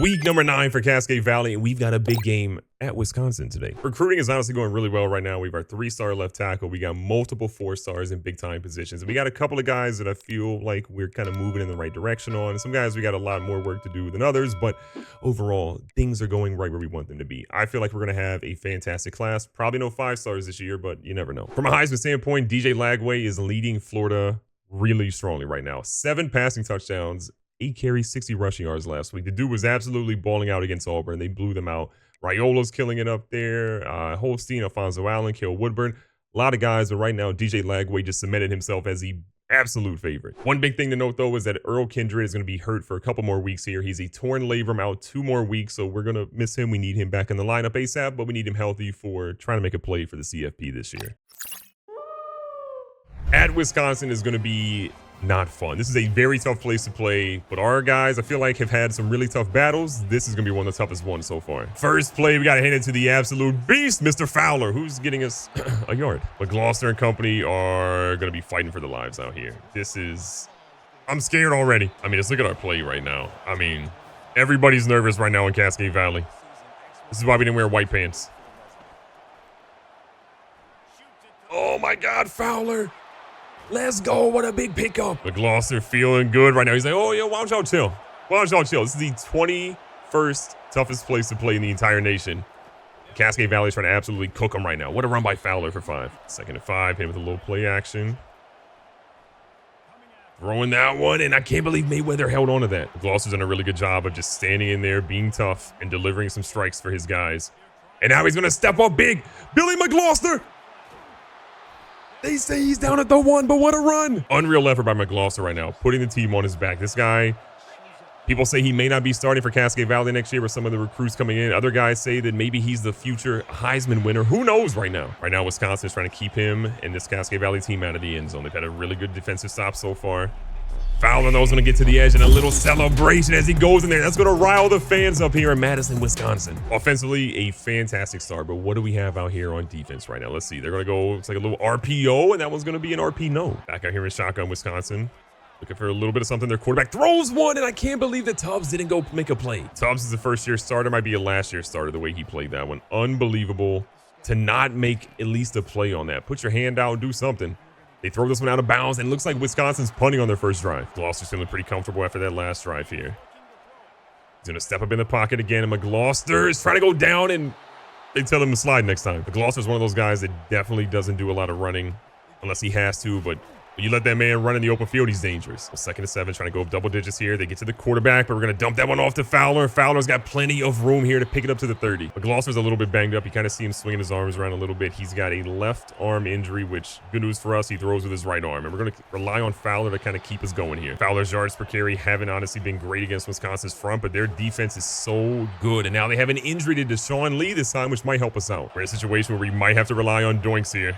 Week number 9 for Cascade Valley, and we've got a big game at Wisconsin today. Recruiting is honestly going really well right now. We have our 3-star left tackle. We got multiple 4-stars in big-time positions. And we got a couple of guys that I feel like we're kind of moving in the right direction on. Some guys we got a lot more work to do than others, but overall, things are going right where we want them to be. I feel like we're going to have a fantastic class. Probably no 5-stars this year, but you never know. From a Heisman standpoint, DJ Lagway is leading Florida really strongly right now. 7 passing touchdowns. 8 carries, 60 rushing yards last week. The dude was absolutely balling out against Auburn. They blew them out. Raiola's killing it up there. Holstein, Alfonso Allen, Cale Woodburn. A lot of guys, but right now, DJ Lagway just cemented himself as the absolute favorite. One big thing to note, though, is that Earl Kindred is going to be hurt for a couple more weeks here. He's a torn labrum, out 2 more weeks, so we're going to miss him. We need him back in the lineup ASAP, but we need him healthy for trying to make a play for the CFP this year. At Wisconsin is going to be not fun. This is a very tough place to play, but our guys, I feel like, have had some really tough battles. This is going to be one of the toughest ones so far. First play, we got to hand it to the absolute beast, Mr. Fowler, who's getting us a yard. But Gloucester and company are going to be fighting for their lives out here. I'm scared already. I mean, let's look at our play right now. I mean, everybody's nervous right now in Cascade Valley. This is why we didn't wear white pants. Oh my God, Fowler. Let's go. What a big pickup. But Gloucester feeling good right now. He's like, oh, yeah, why don't y'all chill? Why don't y'all chill? This is the 21st toughest place to play in the entire nation. Cascade Valley is trying to absolutely cook them right now. What a run by Fowler for 5. 2nd and 5. Hit him with a little play action. Throwing that one, and I can't believe Mayweather held on to that. Gloucester's done a really good job of just standing in there, being tough, and delivering some strikes for his guys. And now he's going to step up big. Billy McGloucester. They say he's down at the 1, but what a run. Unreal effort by McGloucester right now, putting the team on his back. This guy, people say he may not be starting for Cascade Valley next year with some of the recruits coming in. Other guys say that maybe he's the future Heisman winner. Who knows right now? Right now, Wisconsin is trying to keep him and this Cascade Valley team out of the end zone. They've had a really good defensive stop so far. Fowler knows going to get to the edge, and a little celebration as he goes in there. That's going to rile the fans up here in Madison, Wisconsin. Offensively, a fantastic start, but what do we have out here on defense right now? Let's see. They're going to go, it's like a little RPO, and that one's going to be an RP no. Back out here in shotgun, Wisconsin. Looking for a little bit of something. Their quarterback throws one, and I can't believe that Tubbs didn't go make a play. Tubbs is a first-year starter, might be a last-year starter the way he played that one. Unbelievable to not make at least a play on that. Put your hand out and do something. They throw this one out of bounds, and it looks like Wisconsin's punting on their first drive. Gloucester's feeling pretty comfortable after that last drive here. He's going to step up in the pocket again, and McGloucester is trying to go down, and they tell him to slide next time. McGloucester's one of those guys that definitely doesn't do a lot of running unless he has to, but when you let that man run in the open field, he's dangerous. Well, 2nd and 7, trying to go up double digits here. They get to the quarterback, but we're going to dump that one off to Fowler. Fowler's got plenty of room here to pick it up to the 30. But Gloucester's a little bit banged up. You kind of see him swinging his arms around a little bit. He's got a left arm injury, which good news for us. He throws with his right arm, and we're going to rely on Fowler to kind of keep us going here. Fowler's yards per carry haven't honestly been great against Wisconsin's front, but their defense is so good. And now they have an injury to Deshaun Lee this time, which might help us out. We're in a situation where we might have to rely on Doinks here.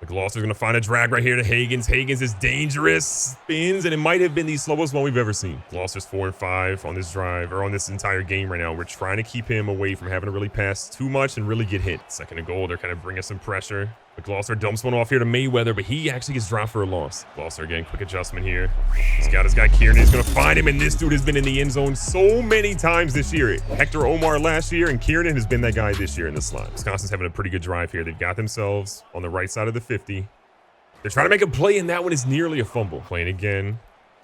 Gloucester's going to find a drag right here to Hagans. Hagans is dangerous, spins, and it might have been the slowest one we've ever seen. Gloucester's 4 and 5 on this drive, or on this entire game right now. We're trying to keep him away from having to really pass too much and really get hit. 2nd and goal, they're kind of bringing some pressure. But Gloucester dumps one off here to Mayweather, but he actually gets dropped for a loss. Gloucester again, quick adjustment here. He's got his guy Kieran. He's going to find him, and this dude has been in the end zone so many times this year. Hector Omar last year, and Kieran has been that guy this year in the slot. Wisconsin's having a pretty good drive here. They've got themselves on the right side of the 50. They're trying to make a play, and that one is nearly a fumble. Playing again.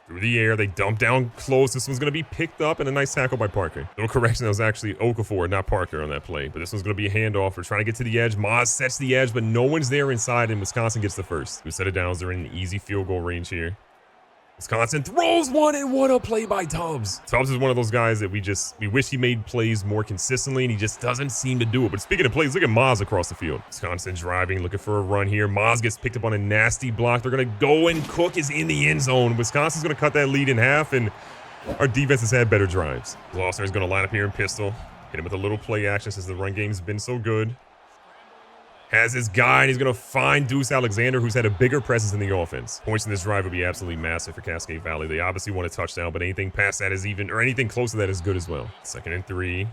Through the air, they dump down close. This one's going to be picked up, and a nice tackle by Parker. Little correction, that was actually Okafor, not Parker on that play. But this one's going to be a handoff. We're trying to get to the edge. Maz sets the edge, but no one's there inside, and Wisconsin gets the first. 2 set of downs. They're in an easy field goal range here. Wisconsin throws one, and what a play by Tubbs. Tubbs is one of those guys that we wish he made plays more consistently, and he just doesn't seem to do it. But speaking of plays, look at Maz across the field. Wisconsin driving, looking for a run here. Maz gets picked up on a nasty block. They're going to go, and Cook is in the end zone. Wisconsin's going to cut that lead in half, and our defense has had better drives. Gloucester is going to line up here in pistol. Hit him with a little play action since the run game's been so good. Has his guy, and he's going to find Deuce Alexander, who's had a bigger presence in the offense. Points in this drive would be absolutely massive for Cascade Valley. They obviously want a touchdown, but anything past that is even, or anything close to that is good as well. 2nd and 3.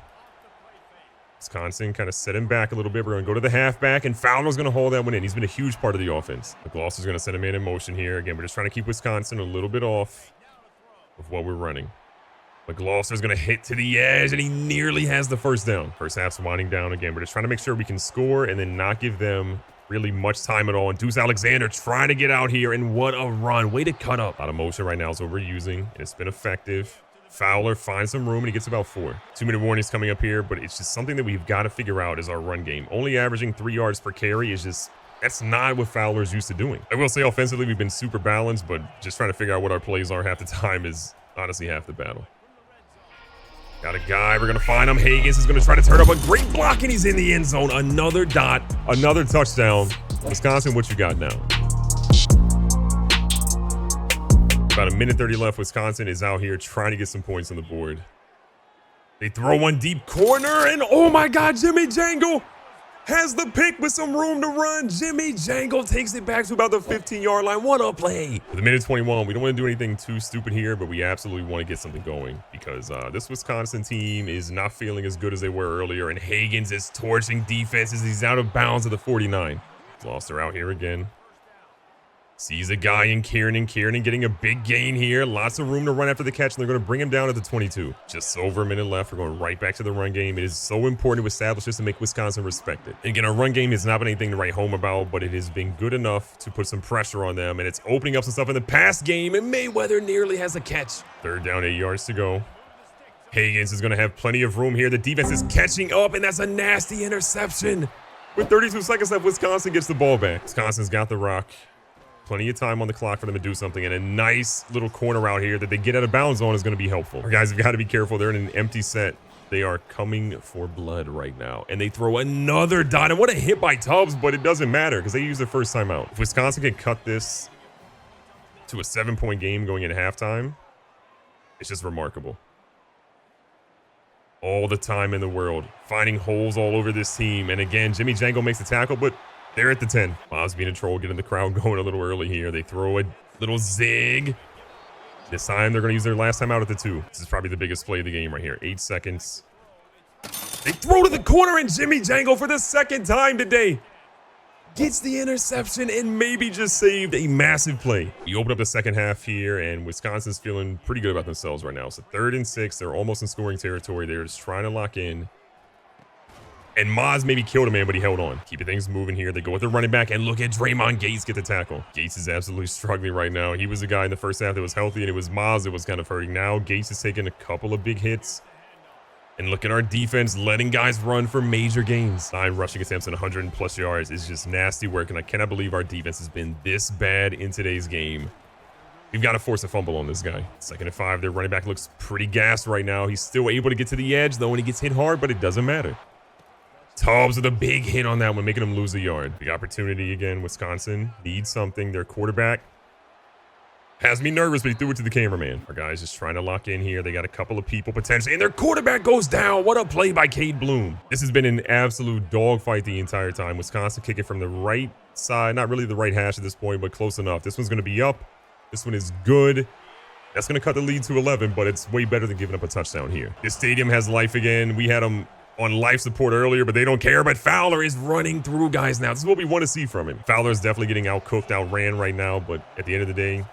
Wisconsin kind of set him back a little bit. We're going to go to the halfback, and Fowler's going to haul that one in. He's been a huge part of the offense. Gloucester's going to set him in motion here. Again, we're just trying to keep Wisconsin a little bit off of what we're running. McGloster's going to hit to the edge, and he nearly has the first down. First half's winding down again. We're just trying to make sure we can score and then not give them really much time at all. And Deuce Alexander trying to get out here, and what a run. Way to cut up. A lot of motion right now is what we're using, and it's been effective. Fowler finds some room, and he gets about 4. 2-minute warnings coming up here, but it's just something that we've got to figure out is our run game. Only averaging 3 yards per carry is just... that's not what Fowler's used to doing. I will say offensively, we've been super balanced, but just trying to figure out what our plays are half the time is honestly half the battle. Got a guy. We're going to find him. Higgins is going to try to turn up a great block, and he's in the end zone. Another dot. Another touchdown. Wisconsin, what you got now? About 1:30 left. Wisconsin is out here trying to get some points on the board. They throw one deep corner, and oh my God, Jimmy Jangle has the pick with some room to run. Jimmy Jangle takes it back to about the 15-yard line. What a play. With 1:21, we don't want to do anything too stupid here, but we absolutely want to get something going because this Wisconsin team is not feeling as good as they were earlier, and Higgins is torching defenses. He's out of bounds at the 49. Gloucester out here again. Sees a guy in Kiernan. Kiernan getting a big gain here. Lots of room to run after the catch, and they're going to bring him down at the 22. Just over a minute left. We're going right back to the run game. It is so important to establish this and make Wisconsin respect it. Again, our run game has not been anything to write home about, but it has been good enough to put some pressure on them, and it's opening up some stuff in the pass game, and Mayweather nearly has a catch. 3rd down, 8 yards to go. Higgins is going to have plenty of room here. The defense is catching up, and that's a nasty interception. With 32 seconds left, Wisconsin gets the ball back. Wisconsin's got the rock. Plenty of time on the clock for them to do something, and a nice little corner out here that they get out of bounds on is going to be helpful. Our guys have got to be careful. They're in an empty set. They are coming for blood right now, and they throw another dot. And what a hit by Tubbs, but it doesn't matter because they use their first time out. If Wisconsin can cut this to a 7-point game going into halftime, it's just remarkable. All the time in the world, finding holes all over this team. And again, Jimmy Jangle makes the tackle, but they're at the 10. Bob's being a troll, getting the crowd going a little early here. They throw a little zig. This time, they're going to use their last time out at the 2. This is probably the biggest play of the game right here. 8 seconds. They throw to the corner, and Jimmy Jangle for the 2nd time today gets the interception and maybe just saved a massive play. We open up the second half here, and Wisconsin's feeling pretty good about themselves right now. So 3rd and 6. They're almost in scoring territory. They're just trying to lock in. And Maz maybe killed a man, but he held on. Keeping things moving here. They go with the running back, and look at Draymond Gates get the tackle. Gates is absolutely struggling right now. He was the guy in the first half that was healthy, and it was Maz that was kind of hurting. Now Gates is taking a couple of big hits. And look at our defense letting guys run for major gains. 9 rushing attempts and 100+ yards is just nasty work, and I cannot believe our defense has been this bad in today's game. We've got to force a fumble on this guy. 2nd and 5. Their running back looks pretty gassed right now. He's still able to get to the edge, though, and he gets hit hard, but it doesn't matter. Tubbs with a big hit on that one, making them lose a yard. Big opportunity again. Wisconsin needs something. Their quarterback has me nervous, but he threw it to the cameraman. Our guys just trying to lock in here. They got a couple of people potentially, and their quarterback goes down. What a play by Cade Bloom. This has been an absolute dogfight the entire time. Wisconsin kicking from the right side. Not really the right hash at this point, but close enough. This one's going to be up. This one is good. That's going to cut the lead to 11, but it's way better than giving up a touchdown here. This stadium has life again. We had them on life support earlier, but they don't care. But Fowler is running through guys now. This is what we want to see from him. Fowler is definitely getting outcooked, outran right now, but at the end of the day,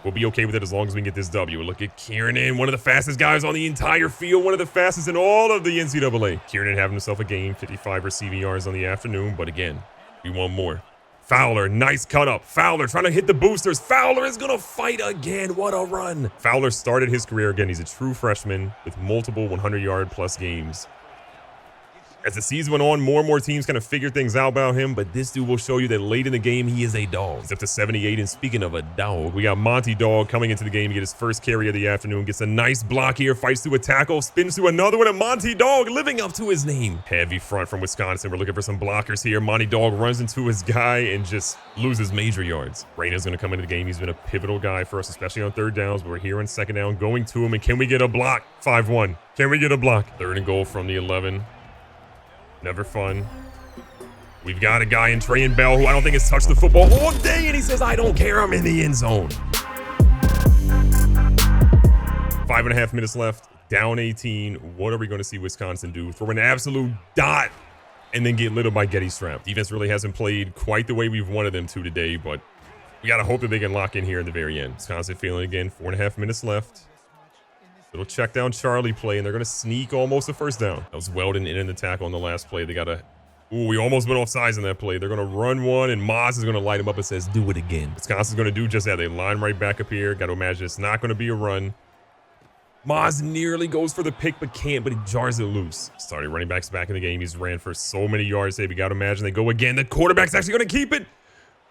we'll be okay with it as long as we can get this W. Look at Kiernan, one of the fastest guys on the entire field, one of the fastest in all of the NCAA. Kiernan having himself a game, 55 receiving yards on the afternoon, but again, we want more. Fowler, nice cut up. Fowler trying to hit the boosters. Fowler is going to fight again. What a run. Fowler started his career again. He's a true freshman with multiple 100-yard+ games. As the season went on, more and more teams kind of figured things out about him, but this dude will show you that late in the game, he is a dog. He's up to 78, and speaking of a dog, we got Monty Dog coming into the game to get his first carry of the afternoon, gets a nice block here, fights through a tackle, spins through another one, and Monty Dog living up to his name. Heavy front from Wisconsin. We're looking for some blockers here. Monty Dog runs into his guy and just loses major yards. Reyna's going to come into the game. He's been a pivotal guy for us, especially on 3rd downs, but we're here on 2nd down, going to him, and can we get a block? 5-1. Can we get a block? 3rd and goal from the 11. Never fun. We've got a guy in Trey and Bell who I don't think has touched the football all day, and he says, I don't care, I'm in the end zone. 5.5 minutes left, down 18. What are we going to see Wisconsin do? Throw an absolute dot and then get lit up by Getty Strap. Defense really hasn't played quite the way we've wanted them to today, but we got to hope that they can lock in here at the very end. Wisconsin feeling again, 4.5 minutes left. Little check down Charlie play, and they're going to sneak almost a first down. That was Weldon in the tackle on the last play. They got to... Ooh, we almost went off sides in that play. They're going to run one, and Moz is going to light him up and says, do it again. Wisconsin's going to do just that. They line right back up here. Got to imagine it's not going to be a run. Moz nearly goes for the pick, but can't, but he jars it loose. Starting running backs back in the game. He's ran for so many yards today. We got to imagine they go again. The quarterback's actually going to keep it.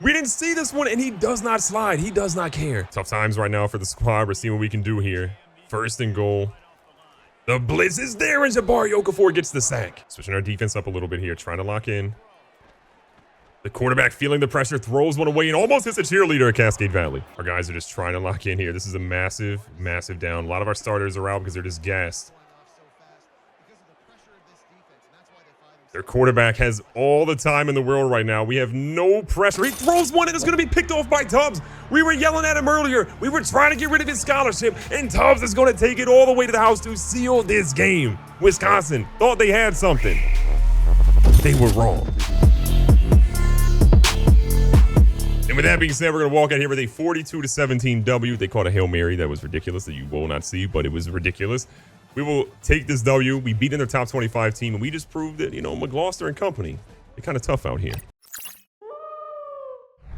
We didn't see this one, and he does not slide. He does not care. Tough times right now for the squad. We're seeing what we can do here. First and goal. The blitz is there, and Jabari Okafor gets the sack. Switching our defense up a little bit here, trying to lock in. The quarterback feeling the pressure, throws one away, and almost hits a cheerleader at Cascade Valley. Our guys are just trying to lock in here. This is a massive, massive down. A lot of our starters are out because they're just gassed. Their quarterback has all the time in the world right now. We have no pressure. He throws one and it's going to be picked off by Tubbs. We were yelling at him earlier. We were trying to get rid of his scholarship, and Tubbs is going to take it all the way to the house to seal this game. Wisconsin thought they had something. They were wrong. And with that being said, we're going to walk out here with a 42-17 W. They called a Hail Mary. That was ridiculous, that you will not see, but it was ridiculous. We will take this W. We beat in their top 25 team, and we just proved that, you know, McGloster and company, they're kind of tough out here.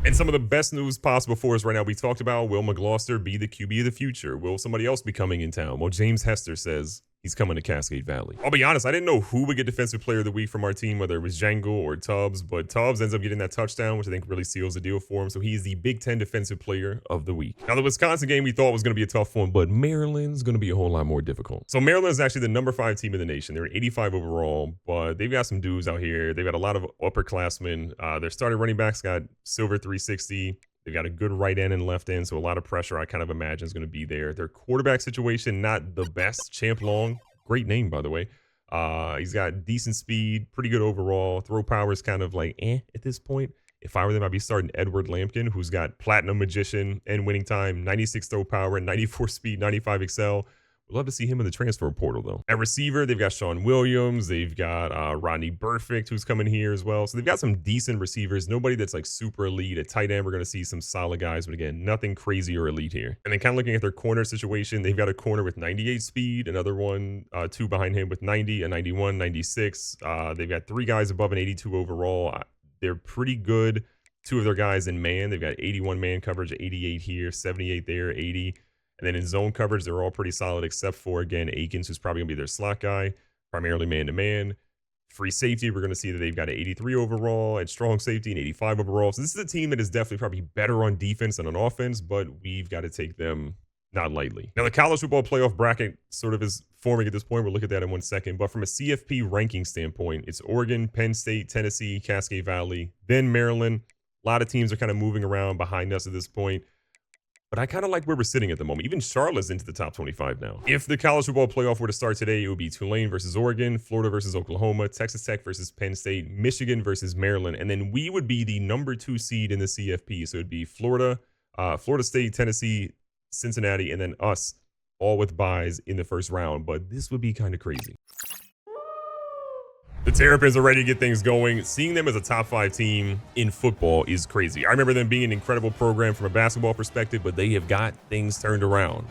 And some of the best news possible for us right now, we talked about, will McGloster be the QB of the future? Will somebody else be coming in town? Well, James Hester says he's coming to Cascade Valley. I'll be honest, I didn't know who would get Defensive Player of the Week from our team, whether it was Django or Tubbs, but Tubbs ends up getting that touchdown, which I think really seals the deal for him. So he's the Big Ten Defensive Player of the Week. Now, the Wisconsin game we thought was going to be a tough one, but Maryland's going to be a whole lot more difficult. So Maryland is actually the number 5 team in the nation. They're 85 overall, but they've got some dudes out here. They've got a lot of upperclassmen. Their starting running backs got Silver 360. They've got a good right end and left end, so a lot of pressure I kind of imagine is going to be there. Their quarterback situation, not the best. Champ Long, great name, by the way. He's got decent speed, pretty good overall. Throw power is kind of like at this point. If I were them, I'd be starting Edward Lampkin, who's got Platinum Magician and winning time, 96 throw power, 94 speed, 95 excel. We'd love to see him in the transfer portal, though. At receiver, they've got Sean Williams. They've got Rodney Burfict, who's coming here as well. So they've got some decent receivers. Nobody that's like super elite. At tight end, we're going to see some solid guys. But again, nothing crazy or elite here. And then kind of looking at their corner situation, they've got a corner with 98 speed, another one, 2 behind him with 90, a 91, 96. They've got 3 guys above an 82 overall. They're pretty good. 2 of their guys in man. They've got 81 man coverage, 88 here, 78 there, 80. And then in zone coverage, they're all pretty solid except for, again, Akins, who's probably going to be their slot guy, primarily man-to-man. Free safety, we're going to see that they've got an 83 overall, at strong safety, an 85 overall. So this is a team that is definitely probably better on defense than on offense, but we've got to take them not lightly. Now, the college football playoff bracket sort of is forming at this point. We'll look at that in 1 second. But from a CFP ranking standpoint, it's Oregon, Penn State, Tennessee, Cascade Valley, then Maryland. A lot of teams are kind of moving around behind us at this point. But I kind of like where we're sitting at the moment. Even Charlotte's into the top 25 now. If the college football playoff were to start today, it would be Tulane versus Oregon, Florida versus Oklahoma, Texas Tech versus Penn State, Michigan versus Maryland. And then we would be the number 2 seed in the CFP. So it'd be Florida, Florida State, Tennessee, Cincinnati, and then us, all with byes in the first round. But this would be kind of crazy. The Terrapins are ready to get things going. Seeing them as a top 5 team in football is crazy. I remember them being an incredible program from a basketball perspective, but they have got things turned around.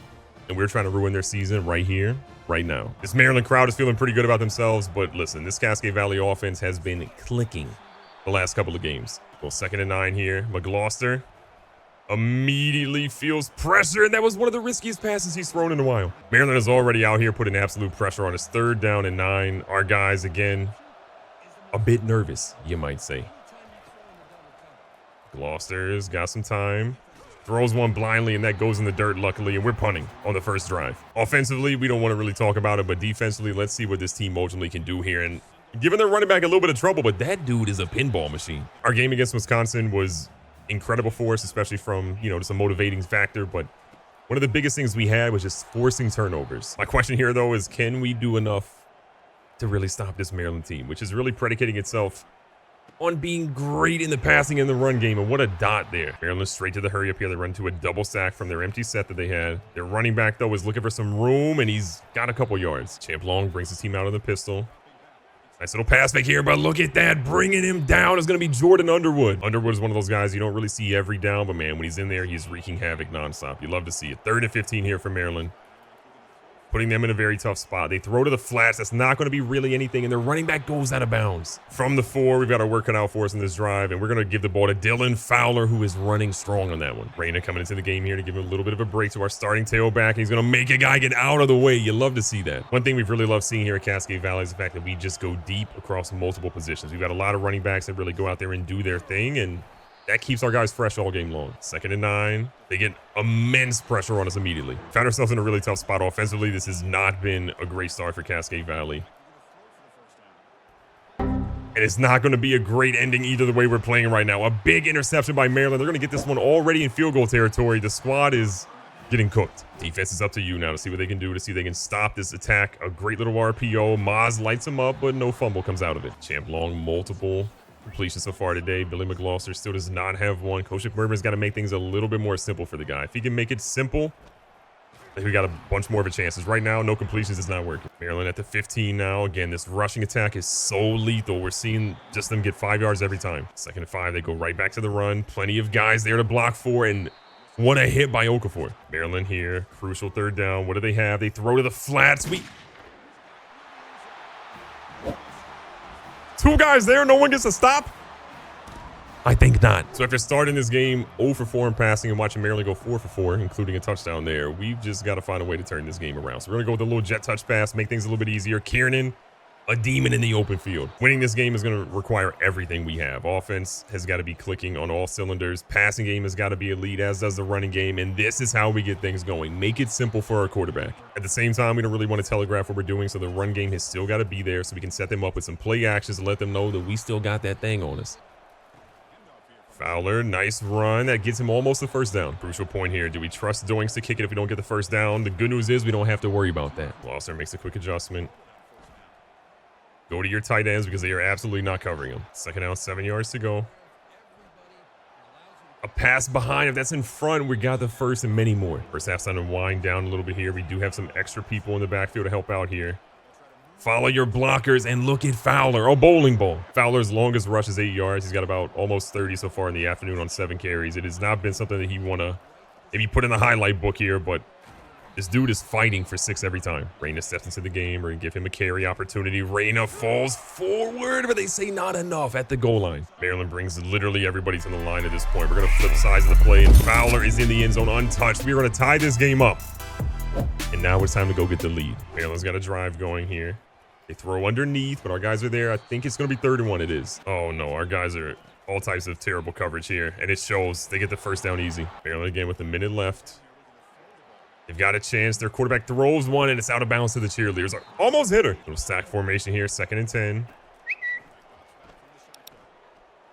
And we're trying to ruin their season right here, right now. This Maryland crowd is feeling pretty good about themselves, but listen, this Cascade Valley offense has been clicking the last couple of games. Well, 2nd and 9 here. McGloster immediately feels pressure, and that was one of the riskiest passes he's thrown in a while. Maryland is already out here putting absolute pressure on us. 3rd down and 9. Our guys, again, a bit nervous, you might say. Gloucester's got some time. Throws one blindly, and that goes in the dirt, luckily, and we're punting on the first drive. Offensively, we don't want to really talk about it, but defensively, let's see what this team ultimately can do here. And giving their running back a little bit of trouble, but that dude is a pinball machine. Our game against Wisconsin was incredible for us, especially from, you know, just a motivating factor, but one of the biggest things we had was just forcing turnovers. My question here, though, is can we do enough to really stop this Maryland team, which is really predicating itself on being great in the passing and the run game. And what a dot there. Maryland straight to the hurry up here. They run to a double sack from their empty set that they had. Their running back, though, is looking for some room, and he's got a couple yards. Champ Long brings his team out of the pistol. Nice little pass back here, but look at that. Bringing him down is going to be Jordan Underwood. Underwood is one of those guys you don't really see every down, but man, when he's in there, he's wreaking havoc nonstop. You love to see it. 3rd and 15 here for Maryland. putting them in a very tough spot. They throw to the flats. That's not going to be really anything, and their running back goes out of bounds. From the 4, we've got to work it out for us in this drive, and we're going to give the ball to Dylan Fowler, who is running strong on that one. Reyna coming into the game here to give him a little bit of a break to our starting tailback. He's going to make a guy get out of the way. You love to see that. One thing we've really loved seeing here at Cascade Valley is the fact that we just go deep across multiple positions. We've got a lot of running backs that really go out there and do their thing, and that keeps our guys fresh all game long. 2nd and 9. They get immense pressure on us immediately. Found ourselves in a really tough spot offensively. This has not been a great start for Cascade Valley. And it's not going to be a great ending either the way we're playing right now. A big interception by Maryland. They're going to get this one already in field goal territory. The squad is getting cooked. Defense is up to you now to see what they can do, to see if they can stop this attack. A great little RPO. Maz lights him up, but no fumble comes out of it. Champ Long, multiple completion so far today. Billy McGloster still does not have one. Coach McMervin's got to make things a little bit more simple for the guy. If he can make it simple, I think we got a bunch more of a chances. Right now, no completions is not working. Maryland at the 15 now. Again, this rushing attack is so lethal. We're seeing just them get 5 yards every time. 2nd and 5, they go right back to the run. Plenty of guys there to block for, and what a hit by Okafor. Maryland here, crucial 3rd down. What do they have? They throw to the flats. 2 guys there, no one gets a stop? I think not. So after starting this game 0 for 4 in passing and watching Maryland go 4 for 4, including a touchdown there, we've just got to find a way to turn this game around. So we're going to go with a little jet touch pass, make things a little bit easier. Kiernan, a demon in the open field. Winning this game is going to require everything we have. Offense has got to be clicking on all cylinders. Passing game has got to be elite, as does the running game. And this is how we get things going. Make it simple for our quarterback. At the same time, we don't really want to telegraph what we're doing, so the run game has still got to be there so we can set them up with some play actions and let them know that we still got that thing on us. Fowler, nice run. That gets him almost the 1st down. Crucial point here. Do we trust Doings to kick it if we don't get the 1st down? The good news is we don't have to worry about that. Gloucester makes a quick adjustment. Go to your tight ends because they are absolutely not covering them. 2nd down, 7 yards to go. A pass behind. If that's in front, we got the 1st and many more. First half's time to wind down a little bit here. We do have some extra people in the backfield to help out here. Follow your blockers and look at Fowler. Oh, bowling ball. Fowler's longest rush is 8 yards. He's got about almost 30 so far in the afternoon on 7 carries. It has not been something that he want to maybe put in the highlight book here, but this dude is fighting for 6 every time. Reyna steps into the game. We're going to give him a carry opportunity. Reyna falls forward, but they say not enough at the goal line. Maryland brings literally everybody to the line at this point. We're going to flip sides of the play, and Fowler is in the end zone untouched. We're going to tie this game up. And now it's time to go get the lead. Maryland's got a drive going here. They throw underneath, but our guys are there. I think it's going to be 3rd and 1. It is. Oh, no. Our guys are all types of terrible coverage here, and it shows. They get the 1st down easy. Maryland again with a minute left. They've got a chance. Their quarterback throws one, and it's out of bounds to the cheerleaders. Almost hit her. Little stack formation here. 2nd and 10.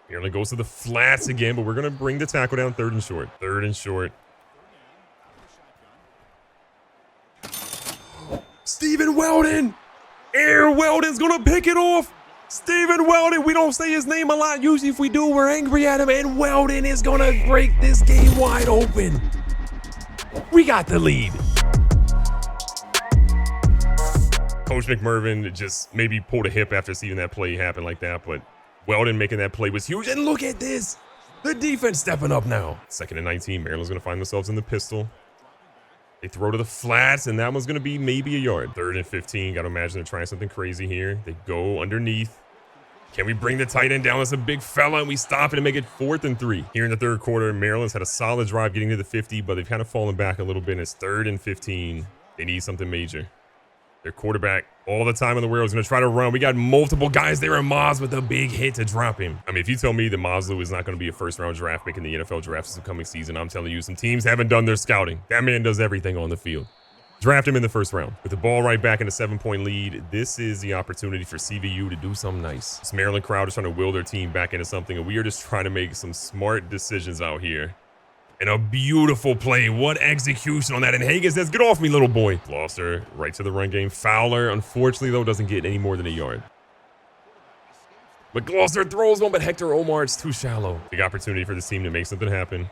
Maryland goes to the flats again, but we're going to bring the tackle down 3rd and short. 3rd and short. Stephen Weldon. Air Weldon's going to pick it off. Stephen Weldon. We don't say his name a lot. Usually if we do, we're angry at him. And Weldon is going to break this game wide open. We got the lead. Coach McMervin just maybe pulled a hip after seeing that play happen like that, but Weldon making that play was huge. And look at this. The defense stepping up now. 2nd and 19. Maryland's going to find themselves in the pistol. They throw to the flats, and that one's going to be maybe a yard. 3rd and 15. Got to imagine they're trying something crazy here. They go underneath. Can we bring the tight end down? That's a big fella, and we stop it and make it 4th and 3. Here in the 3rd quarter, Maryland's had a solid drive getting to the 50, but they've kind of fallen back a little bit. It's 3rd and 15. They need something major. Their quarterback, all the time in the world, is going to try to run. We got multiple guys there, and Maz with a big hit to drop him. I mean, if you tell me that Mazlou is not going to be a 1st-round draft pick in the NFL draft this coming season, I'm telling you, some teams haven't done their scouting. That man does everything on the field. Draft him in the 1st round. With the ball right back in a 7-point lead, this is the opportunity for CVU to do something nice. This Maryland crowd is trying to will their team back into something, and we are just trying to make some smart decisions out here. And a beautiful play. What execution on that. And Hagan says, get off me, little boy. Gloucester right to the run game. Fowler, unfortunately, though, doesn't get any more than a yard. But Gloucester throws one, but Hector Omar, it's too shallow. Big opportunity for this team to make something happen.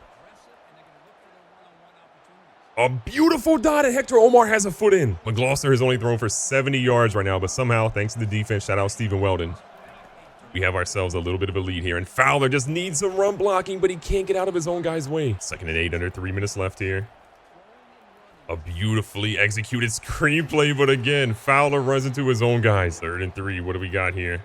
A beautiful dot, and Hector Omar has a foot in. But Gloucester has only thrown for 70 yards right now, but somehow, thanks to the defense, shout out Stephen Weldon, we have ourselves a little bit of a lead here. And Fowler just needs some run blocking, but he can't get out of his own guy's way. 2nd and 8, under 3 minutes left here. A beautifully executed screenplay, but again, Fowler runs into his own guys. 3rd and 3. What do we got here?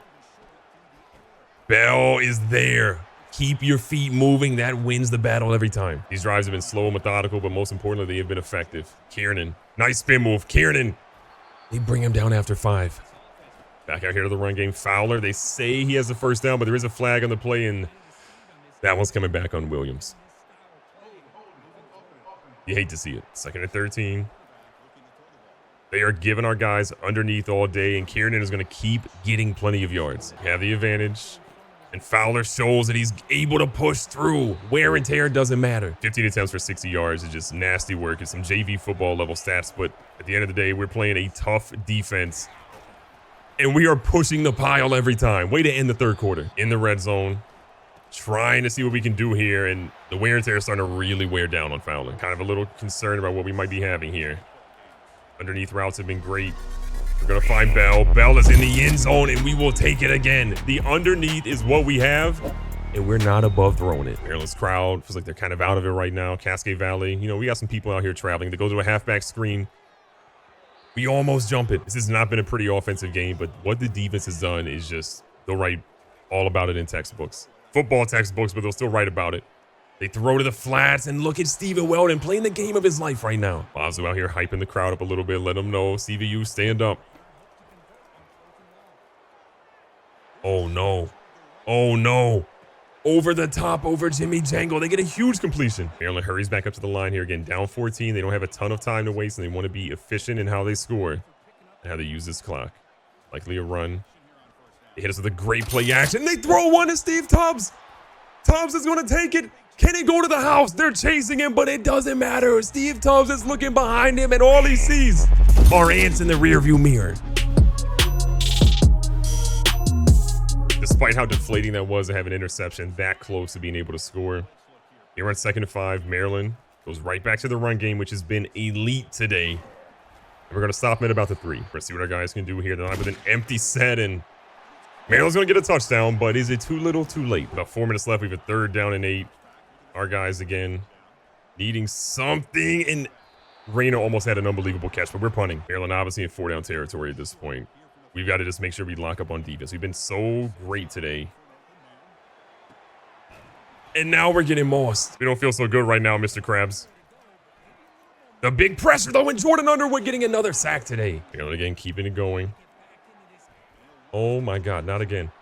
Bell is there. Keep your feet moving. That wins the battle every time. These drives have been slow and methodical, but most importantly, they have been effective. Kiernan, nice spin move. Kiernan. They bring him down after 5. Back out here to the run game. Fowler, they say he has the first down, but there is a flag on the play, and that one's coming back on Williams. You hate to see it. 2nd and 13. They are giving our guys underneath all day, and Kiernan is going to keep getting plenty of yards. They have the advantage, and Fowler shows that he's able to push through. Wear and tear doesn't matter. 15 attempts for 60 yards is just nasty work. It's some JV football level stats, but at the end of the day, we're playing a tough defense, and we are pushing the pile every time. Way to end the 3rd quarter. In the red zone, trying to see what we can do here, and the wear and tear is starting to really wear down on Fowler. Kind of a little concerned about what we might be having here. Underneath routes have been great. We're going to find Bell. Bell is in the end zone, and we will take it again. The underneath is what we have, and we're not above throwing it. Maryland's crowd feels like they're kind of out of it right now. Cascade Valley, you know, we got some people out here traveling. They go to a halfback screen. We almost jump it. This has not been a pretty offensive game, but what the defense has done is just, they'll write all about it in textbooks. Football textbooks, but they'll still write about it. They throw to the flats, and look at Steven Weldon playing the game of his life right now. Bob's out here hyping the crowd up a little bit. Let them know, CVU, stand up. Oh, no. Oh, no. Over the top, over Jimmy Jangle. They get a huge completion. Maryland hurries back up to the line here again. Down 14. They don't have a ton of time to waste, and they want to be efficient in how they score and how they use this clock. Likely a run. They hit us with a great play action. They throw one to Steve Tubbs. Tubbs is going to take it. Can he go to the house? They're chasing him, but it doesn't matter. Steve Tubbs is looking behind him, and all he sees are ants in the rearview mirror. Despite how deflating that was to have an interception that close to being able to score. Here on 2nd and 5, Maryland goes right back to the run game, which has been elite today. And we're going to stop them at about the 3. Let's see what our guys can do here. They're not with an empty set, and Maryland's going to get a touchdown, but is it too little, too late? About 4 minutes left. We have a 3rd down and 8. Our guys, again, needing something, and Reyna almost had an unbelievable catch, but we're punting. Maryland obviously in 4-down territory at this point. We've got to just make sure we lock up on defense. We've been so great today. And now we're getting mossed. We don't feel so good right now, Mr. Krabs. The big pressure, though, and Jordan Underwood getting another sack today. Maryland again, keeping it going. Oh, my God, not again.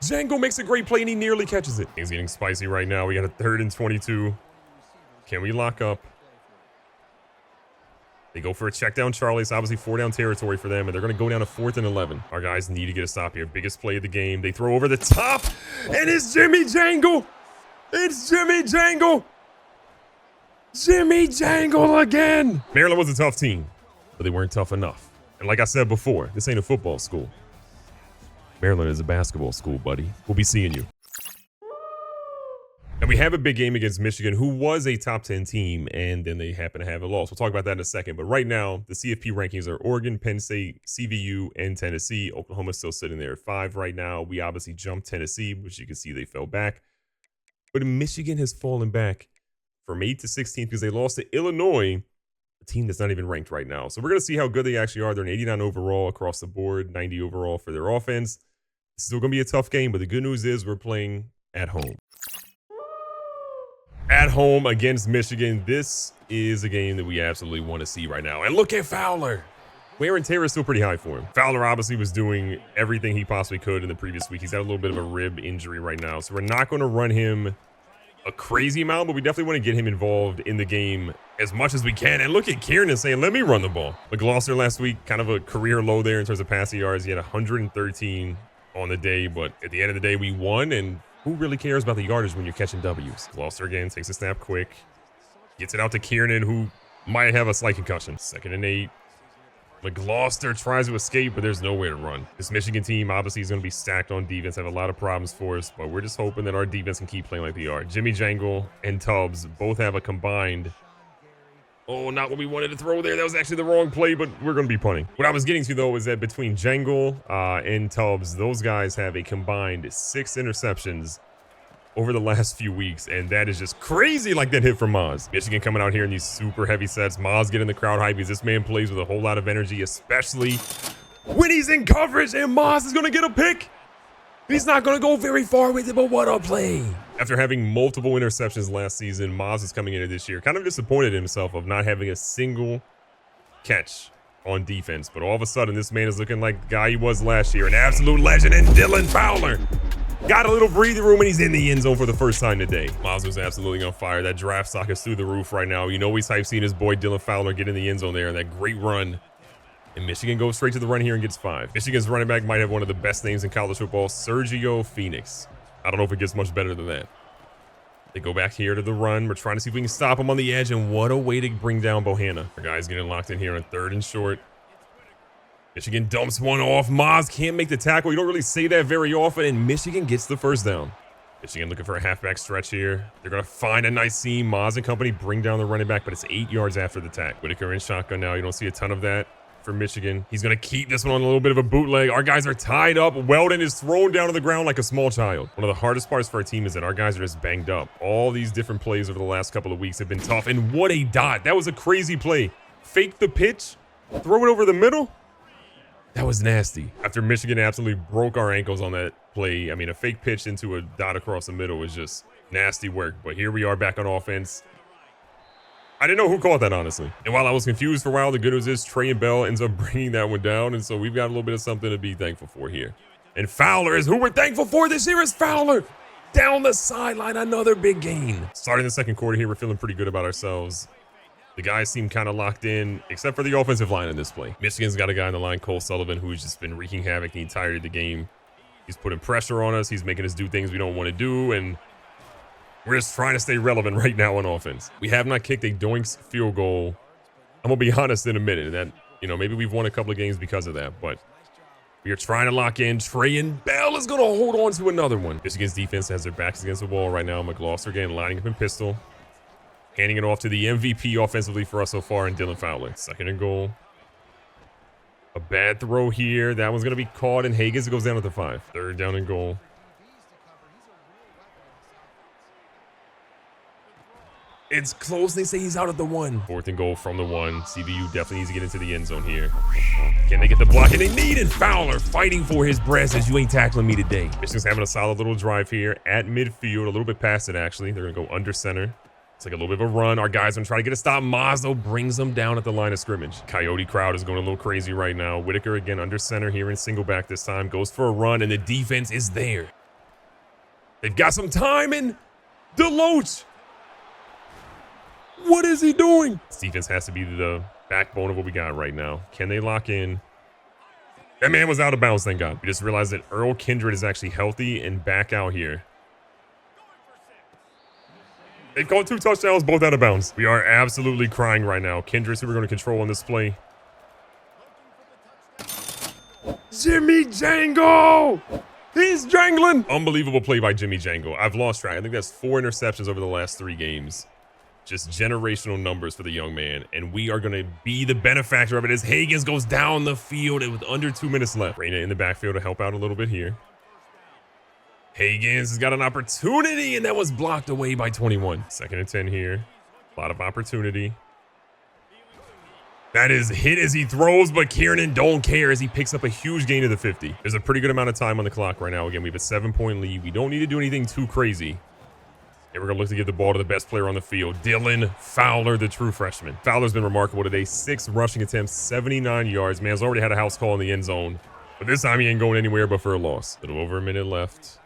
Django makes a great play, and he nearly catches it. He's getting spicy right now. We got a 3rd and 22. Can we lock up? They go for a check down, Charlie. It's obviously 4-down territory for them, and they're going to go down to 4th and 11. Our guys need to get a stop here. Biggest play of the game. They throw over the top, and it's Jimmy Jangle. It's Jimmy Jangle. Jimmy Jangle again. Maryland was a tough team, but they weren't tough enough. And like I said before, this ain't a football school. Maryland is a basketball school, buddy. We'll be seeing you. And we have a big game against Michigan, who was a top 10 team, and then they happen to have a loss. We'll talk about that in a second. But right now, the CFP rankings are Oregon, Penn State, CVU, and Tennessee. Oklahoma's still sitting there at 5 right now. We obviously jumped Tennessee, which you can see they fell back. But Michigan has fallen back from 8 to 16 because they lost to Illinois, a team that's not even ranked right now. So we're going to see how good they actually are. They're an 89 overall across the board, 90 overall for their offense. It's still going to be a tough game, but the good news is we're playing at home. At home against Michigan. This is a game that we absolutely want to see right now. And look at Fowler. Wear and tear is still pretty high for him. Fowler obviously was doing everything he possibly could in the previous week. He's got a little bit of a rib injury right now. So we're not going to run him a crazy amount, but we definitely want to get him involved in the game as much as we can. And look at Kiernan saying, let me run the ball. McGlosser last week, kind of a career low there in terms of passing yards. He had 113 on the day, but at the end of the day, we won, and who really cares about the yardage when you're catching W's? Gloucester again takes a snap quick, gets it out to Kiernan, who might have a slight concussion. 2nd and 8. McGlosser tries to escape, but there's nowhere to run. This Michigan team obviously is going to be stacked on defense, have a lot of problems for us, but we're just hoping that our defense can keep playing like they are. Jimmy Jangle and Tubbs both have a combined... Oh, not what we wanted to throw there. That was actually the wrong play, but we're going to be punting. What I was getting to, though, is that between Jangle and Tubbs, those guys have a combined 6 interceptions over the last few weeks, and that is just crazy, like that hit from Maz. Michigan coming out here in these super heavy sets. Maz getting the crowd hype because this man plays with a whole lot of energy, especially when he's in coverage, and Maz is going to get a pick. He's not going to go very far with it, but what a play. After having multiple interceptions last season, Maz is coming into this year kind of disappointed in himself of not having a single catch on defense. But all of a sudden, this man is looking like the guy he was last year, an absolute legend. And Dylan Fowler got a little breathing room, and he's in the end zone for the first time today. Maz was absolutely on fire. That draft stock is through the roof right now. You know he's hyped seeing his boy Dylan Fowler get in the end zone there, and that great run. And Michigan goes straight to the run here and gets 5. Michigan's running back might have one of the best names in college football, Sergio Phoenix. I don't know if it gets much better than that. They go back here to the run. We're trying to see if we can stop him on the edge, and what a way to bring down Bohanna. Our guy's getting locked in here on 3rd and short. Michigan dumps one off. Maz can't make the tackle. You don't really say that very often, and Michigan gets the first down. Michigan looking for a halfback stretch here. They're going to find a nice seam. Maz and company bring down the running back, but it's 8 yards after the tack. Whitaker in shotgun now. You don't see a ton of that for Michigan. He's going to keep this one on a little bit of a bootleg. Our guys are tied up. Weldon is thrown down to the ground like a small child. One of the hardest parts for our team is that our guys are just banged up. All these different plays over the last couple of weeks have been tough, and what a dot. That was a crazy play. Fake the pitch, throw it over the middle. That was nasty. After Michigan absolutely broke our ankles on that play, I mean, a fake pitch into a dot across the middle was just nasty work. But here we are back on offense. I didn't know who caught that, honestly. And while I was confused for a while, the good news is Trey and Bell ends up bringing that one down. And so we've got a little bit of something to be thankful for here. And Fowler is who we're thankful for this year is Fowler. Down the sideline, another big gain. Starting the second quarter here, we're feeling pretty good about ourselves. The guys seem kind of locked in, except for the offensive line in this play. Michigan's got a guy on the line, Cole Sullivan, who's just been wreaking havoc the entirety of the game. He's putting pressure on us. He's making us do things we don't want to do. And we're just trying to stay relevant right now on offense. We have not kicked a Doinks field goal. I'm going to be honest in a minute. That, you know, maybe we've won a couple of games because of that. But we are trying to lock in. Trey and Bell is going to hold on to another one. Michigan's defense has their backs against the wall right now. McGloster again lining up in pistol. Handing it off to the MVP offensively for us so far in Dylan Fowler. 2nd and goal. A bad throw here. That one's going to be caught, and Higgins goes down at the 5. 3rd down and goal. It's close. They say he's out at the 1. 4th and goal from the 1. CVU definitely needs to get into the end zone here. Can they get the block? And they need it. Fowler fighting for his breast as you ain't tackling me today. Michigan's having a solid little drive here at midfield. A little bit past it, actually. They're going to go under center. It's like a little bit of a run. Our guys are going to try to get a stop. Mazzo brings them down at the line of scrimmage. Coyote crowd is going a little crazy right now. Whitaker again under center here in single back this time. Goes for a run, and the defense is there. They've got some time, and Deloach. What is he doing? This defense has to be the backbone of what we got right now. Can they lock in? That man was out of bounds, thank God. We just realized that Earl Kindred is actually healthy and back out here. They've called 2 touchdowns, both out of bounds. We are absolutely crying right now. Kindred's who we're going to control on this play. Jimmy Jango! He's jangling! Unbelievable play by Jimmy Jango. I've lost track. I think that's 4 interceptions over the last 3 games. Just generational numbers for the young man. And we are going to be the benefactor of it as Higgins goes down the field with under 2 minutes left. Reina in the backfield to help out a little bit here. Higgins has got an opportunity, and that was blocked away by 21. 2nd and 10 here. A lot of opportunity. That is hit as he throws, but Kiernan don't care as he picks up a huge gain to the 50. There's a pretty good amount of time on the clock right now. Again, we have a 7-point lead. We don't need to do anything too crazy. And we're going to look to give the ball to the best player on the field, Dylan Fowler, the true freshman. Fowler's been remarkable today. 6 rushing attempts, 79 yards. Man's already had a house call in the end zone. But this time he ain't going anywhere but for a loss. A little over a minute left.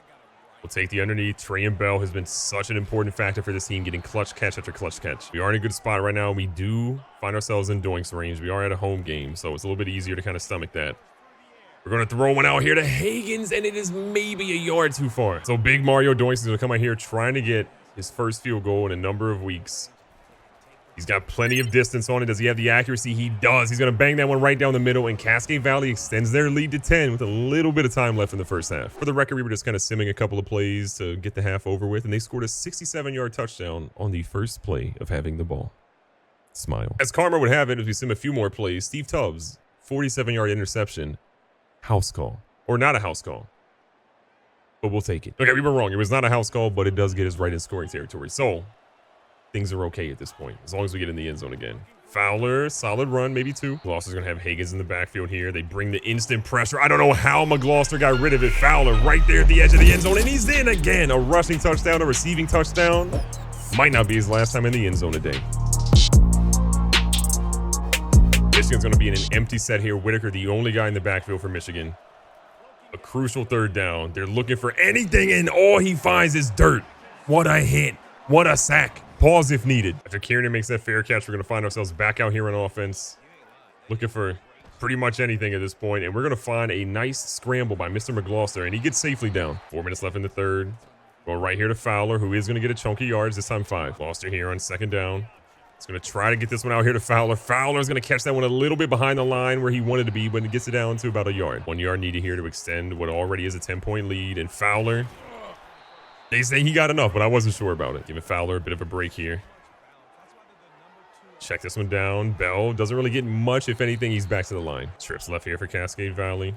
We'll take the underneath. Trey and Bell has been such an important factor for this team, getting clutch catch after clutch catch. We are in a good spot right now. We do find ourselves in Doinks range. We are at a home game, so it's a little bit easier to kind of stomach that. We're going to throw one out here to Higgins, and it is maybe a yard too far. So big Mario Doinks is going to come out here trying to get his first field goal in a number of weeks. He's got plenty of distance on it. Does he have the accuracy? He does. He's going to bang that one right down the middle, and Cascade Valley extends their lead to 10 with a little bit of time left in the first half. For the record, we were just kind of simming a couple of plays to get the half over with, and they scored a 67-yard touchdown on the first play of having the ball. Smile. As karma would have it, as we sim a few more plays, Steve Tubbs, 47-yard interception, house call. Or not a house call. but we'll take it. Okay, we were wrong. It was not a house call, but it does get us right in scoring territory. So things are okay at this point, as long as we get in the end zone again. Fowler, solid run, maybe 2. McGloster's going to have Higgins in the backfield here. They bring the instant pressure. I don't know how McGloster got rid of it. Fowler right there at the edge of the end zone, and he's in again. A rushing touchdown, a receiving touchdown. Might not be his last time in the end zone today. Michigan's going to be in an empty set here. Whitaker, the only guy in the backfield for Michigan. A crucial 3rd down. They're looking for anything, and all he finds is dirt. What a hit. What a sack. Pause if needed. After Kiernan makes that fair catch, we're going to find ourselves back out here on offense, looking for pretty much anything at this point, and we're going to find a nice scramble by Mr. McGloster, and he gets safely down. 4 minutes left in the 3rd. Going right here to Fowler, who is going to get a chunky yards, this time 5. Gloucester here on 2nd down. He's going to try to get this one out here to Fowler. Fowler's going to catch that one a little bit behind the line where he wanted to be, but it gets it down to about a yard. 1 yard needed here to extend what already is a 10-point lead, and Fowler, they say he got enough, but I wasn't sure about it. Giving Fowler a bit of a break here. Check this one down. Bell doesn't really get much. If anything, he's back to the line. Trips left here for Cascade Valley.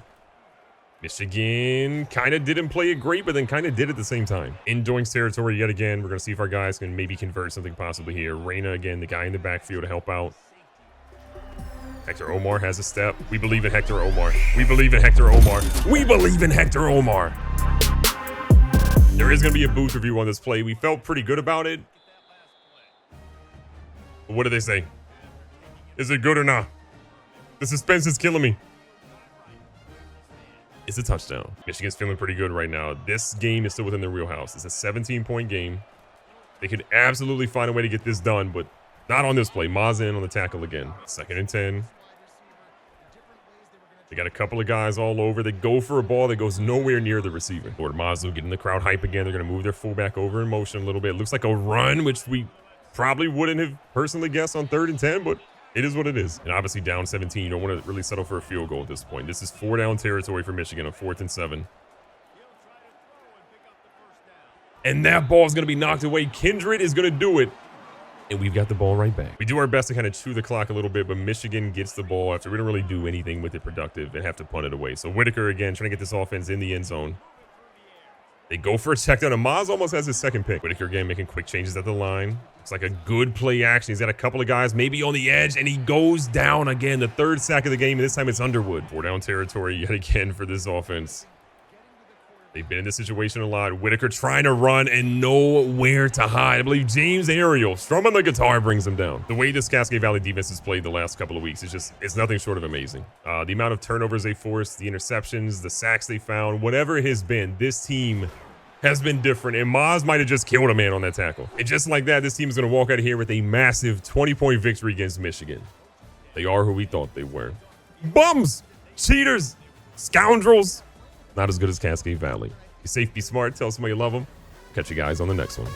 Michigan kind of didn't play it great, but then kind of did at the same time. In Doink's territory yet again. We're going to see if our guys can maybe convert something possibly here. Reyna, again, the guy in the backfield to help out. Hector Omar has a step. We believe in Hector Omar. We believe in Hector Omar. We believe in Hector Omar. There is going to be a booth review on this play. We felt pretty good about it. But what do they say? Is it good or not? The suspense is killing me. It's a touchdown. Michigan's feeling pretty good right now. This game is still within their wheelhouse. It's a 17-point game. They could absolutely find a way to get this done, but not on this play. Maz in on the tackle again. 2nd and 10. They got a couple of guys all over. They go for a ball that goes nowhere near the receiver. Lord Mazu getting the crowd hype again. They're going to move their fullback over in motion a little bit. It looks like a run, which we probably wouldn't have personally guessed on 3rd and 10, but it is what it is. And obviously down 17, you don't want to really settle for a field goal at this point. This is 4 down territory for Michigan on 4th and 7. And that ball is going to be knocked away. Kindred is going to do it. And we've got the ball right back. We do our best to kind of chew the clock a little bit, but Michigan gets the ball after we don't really do anything with it productive and have to punt it away. So Whitaker, again, trying to get this offense in the end zone. They go for a check down, and Maz almost has his 2nd pick. Whitaker, again, making quick changes at the line. Looks like a good play action. He's got a couple of guys maybe on the edge, and he goes down again. The 3rd sack of the game, and this time it's Underwood. 4 down territory yet again for this offense. They've been in this situation a lot. Whitaker trying to run and nowhere to hide. I believe James Ariel strumming the guitar brings him down. The way this Cascade Valley defense has played the last couple of weeks is just, it's nothing short of amazing. The amount of turnovers they forced, the interceptions, the sacks they found, whatever it has been, this team has been different. And Maz might have just killed a man on that tackle. And just like that, this team is going to walk out of here with a massive 20-point victory against Michigan. They are who we thought they were. Bums! Cheaters! Scoundrels! Not as good as Cascade Valley. Be safe, be smart, tell somebody you love them. Catch you guys on the next one.